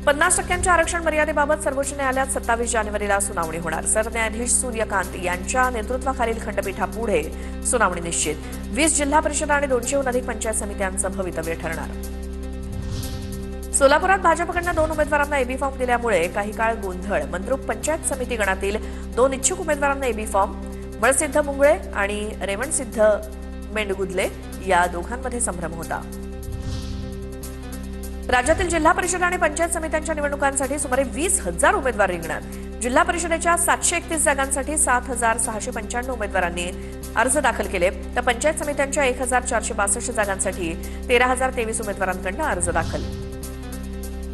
50% आरक्षण मर्यादेबाबत सर्वोच्च न्यायालयात 27 जानेवारीला सुनावणी होणार। सरन्यायाधीश सूर्यकांत यांच्या नेतृत्वाखालील खंडपीठापुढे सुनावणी निश्चित। 20 जिल्हा परिषद आणि 200हून अधिक पंचायत समित्यांचं भवितव्य ठरणार। सोलापुरात भाजपकडून 2 उमेदवारांना एबी फॉर्म दिल्यामुळे काही काळ गोंधळ। मंद्रुप पंचायत समिती गणातील 2 इच्छुक उमेदवारांना एबी फॉर्म, मळसिद्ध मुंगळे आणि रेवणसिद्ध मेंढगुदले या दोघांमध्ये संभ्रम होता। राज्यातील जिल्हा परिषद आणि पंचायत समित्यांच्या निवडणुकांसाठी सुमारे 20,000 उमेदवार रिंगणार। जिल्हा परिषदेच्या 731 जागांसाठी 7,695 उमेदवारांनी अर्ज दाखल केले, तर पंचायत समित्यांच्या 1,462 जागांसाठी 13,023 उमेदवारांकडून अर्ज दाखल।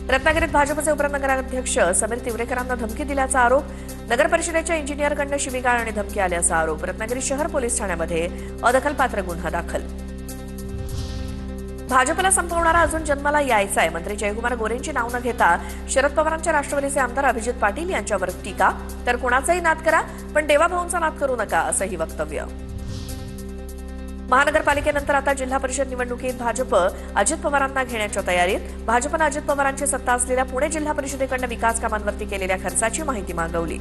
रत्नागिरीत भाजपचे उपनगराध्यक्ष समीर तिवरेकरांना धमकी दिल्याचा आरोप। नगर परिषदेच्या इंजिनियरकडून शिवीगाळ आणि धमकी आल्याचा आरोप। रत्नागिरी शहर पोलीस ठाण्यामध्ये अदखलपात्र गुन्हा दाखल। भाजपला संपवणारा अजून जन्माला यायचा आहे। मंत्री जयकुमार गोरेंची नाव न घेता शरद पवारांच्या राष्ट्रवादीचे आमदार अभिजित पाटील यांच्यावर टीका। तर कोणाचाही नाद करा पण देवाभाऊंचा नाद करू नका असंही वक्तव्य। महानगरपालिकेनंतर आता जिल्हा परिषद निवडणुकीत भाजप अजित पवारांना घेण्याच्या तयारीत। भाजपनं अजित पवारांची सत्ता असलेल्या पुणे जिल्हा परिषदेकडून विकास कामांवरती केलेल्या खर्चाची माहिती मागवली।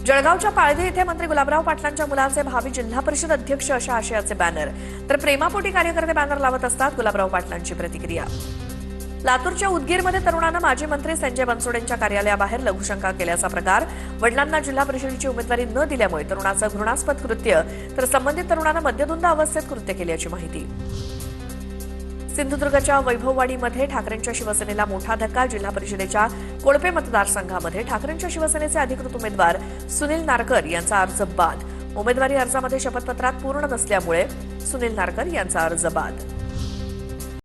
जळगावच्या पाळधी इथे मंत्री गुलाबराव पाटलांच्या मुलाचे भावी जिल्हा परिषद अध्यक्ष अशा आशयाचे बॅनर, तर प्रेमापोटी कार्यकर्ते बॅनर लावत असतात। गुलाबराव पाटलांची प्रतिक्रिया। लातूरच्या उदगीरमध्ये तरुणानं माजी मंत्री संजय बनसोडेंच्या कार्यालयाबाहेर लघुशंका केल्याचा प्रकार। वडिलांना जिल्हा परिषदेची उमेदवारी न दिल्यामुळे तरुणाचं घृणास्पद कृत्य, तर संबंधित तरुणानं मद्यधुंद अवस्थेत कृत्य केल्याची माहिती। सिंधुदुर्गच्या वैभववाडीमध्ये ठाकरेंच्या शिवसेनेला मोठा धक्का। जिल्हा परिषदेच्या कोळपे मतदारसंघामध्ये ठाकरेंच्या शिवसेनेचे अधिकृत उमेदवार सुनील नारकर यांचा अर्ज बाद। उमेदवारी अर्जामध्ये शपथपत्रात पूर्ण नसल्यामुळे सुनील नारकर यांचा अर्ज बाद।